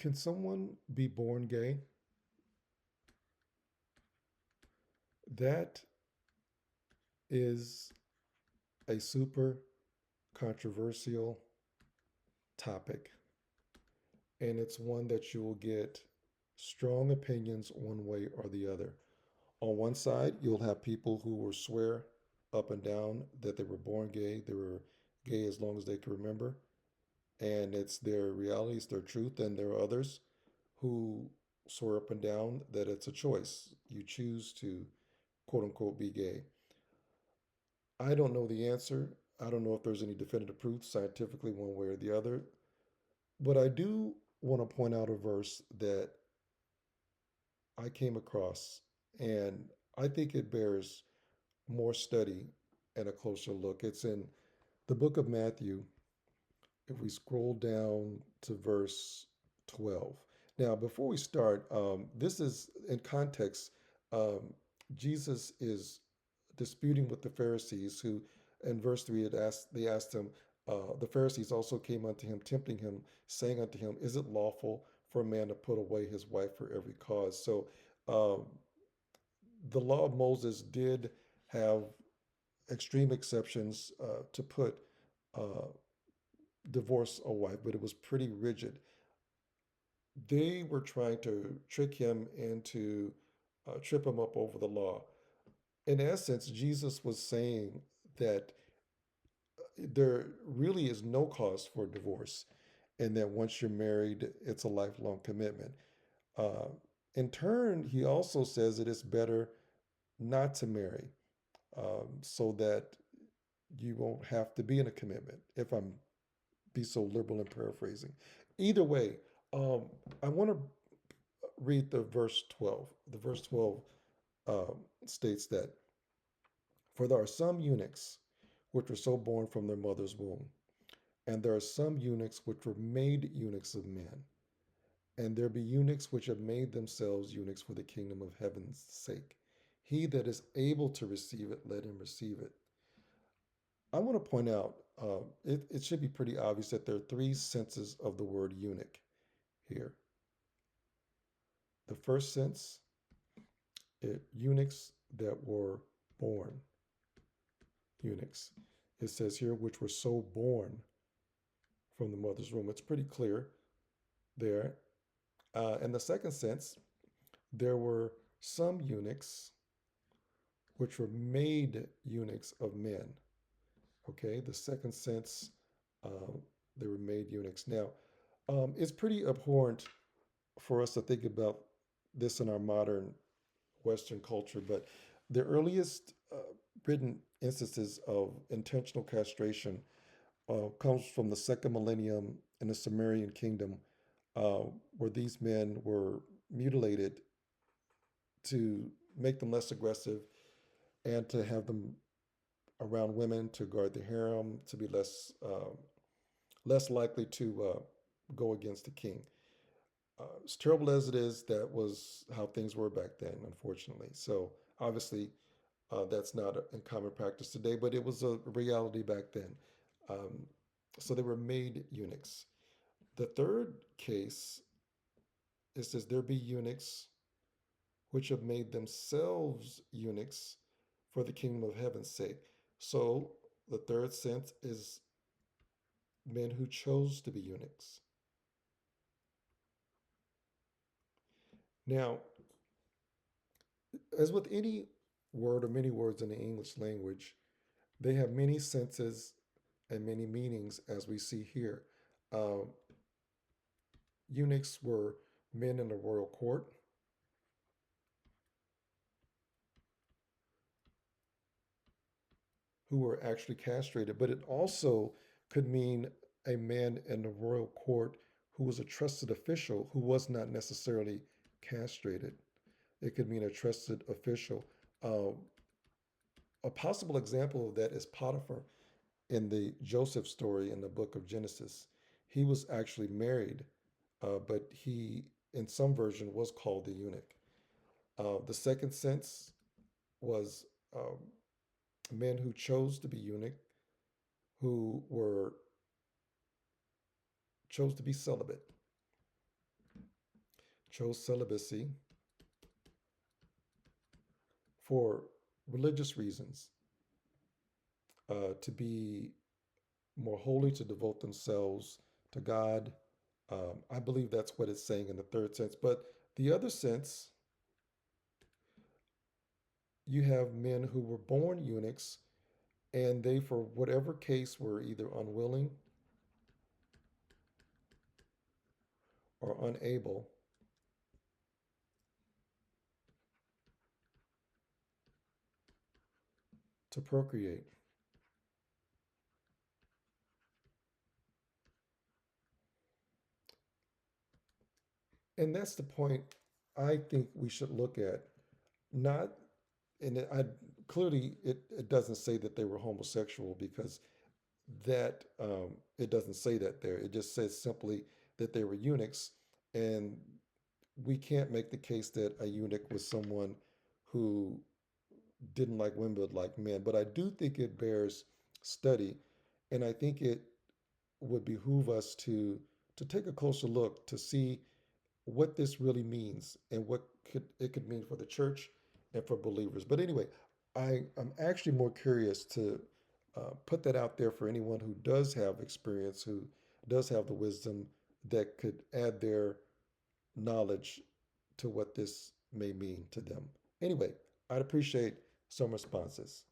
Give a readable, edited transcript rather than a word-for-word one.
Can someone be born gay? That is a super controversial topic, and it's one that you will get strong opinions one way or the other. On one side, you'll have people who will swear up and down that they were born gay, they were gay as long as they can remember, and it's their reality, it's their truth. And there are others who swear up and down that it's a choice. You choose to quote unquote be gay. I don't know the answer. I don't know if there's any definitive proof scientifically one way or the other. But I do want to point out a verse that I came across, and I think it bears more study and a closer look. It's in the book of Matthew, if we scroll down to verse 12. Now, before we start, this is in context. Um, Jesus is disputing with the Pharisees, who, in verse 3, they asked him, the Pharisees also came unto him, tempting him, saying unto him, is it lawful for a man to put away his wife for every cause? So, um, the law of Moses did have extreme exceptions to put uh, divorce a wife, but it was pretty rigid. They were trying to trick him into trip him up over the law. In essence, Jesus was saying that there really is no cause for divorce, and that once you're married, it's a lifelong commitment. Uh, in turn, he also says it is better not to marry, so that you won't have to be in a commitment. If I'm be so liberal in paraphrasing, either way, um, I want to read the verse 12. The verse 12 states that, for there are some eunuchs which were so born from their mother's womb, and there are some eunuchs which were made eunuchs of men, and there be eunuchs which have made themselves eunuchs for the kingdom of heaven's sake. He that is able to receive it, let him receive it. I want to point out, it should be pretty obvious that there are three senses of the word eunuch here. The first sense, eunuchs that were born eunuchs. It says here, which were so born from the mother's womb. It's pretty clear there. In the second sense, there were some eunuchs which were made eunuchs of men. Okay, the second sense, um, they were made eunuchs. Now, it's pretty abhorrent for us to think about this in our modern Western culture, but the earliest written instances of intentional castration comes from the second millennium in the Sumerian kingdom, uh, where these men were mutilated to make them less aggressive and to have them around women to guard the harem, to be less likely to go against the king. As terrible as it is, that was how things were back then, unfortunately. So obviously, that's not in common practice today, but it was a reality back then. Um, so they were made eunuchs. The third case, it says, there be eunuchs which have made themselves eunuchs for the kingdom of heaven's sake. So the third sense is men who chose to be eunuchs. Now, as with any word or many words in the English language, they have many senses and many meanings, as we see here. Um, Eunuchs were men in the royal court who were actually castrated, but it also could mean a man in the royal court who was a trusted official who was not necessarily castrated. It could mean a trusted official. Uh, a possible example of that is Potiphar in the Joseph story in the book of Genesis. He was actually married, but he, in some version, was called the eunuch. The second sense was men who chose to be eunuch, who were chose to be celibate. chose celibacy for religious reasons, to be more holy, to devote themselves to God. I believe that's what it's saying in the third sense. But the other sense, you have men who were born eunuchs and they, for whatever case, were either unwilling or unable to procreate. And that's the point I think we should look at. Not, and clearly it doesn't say that they were homosexual because that it doesn't say that there. It just says simply that they were eunuchs, and we can't make the case that a eunuch was someone who didn't like women but like men. But I do think it bears study, and I think it would behoove us to take a closer look to see what this really means and what could mean for the church and for believers. But anyway, I'm actually more curious to put that out there for anyone who does have experience, who does have the wisdom that could add their knowledge to what this may mean to them. Anyway, I'd appreciate some responses.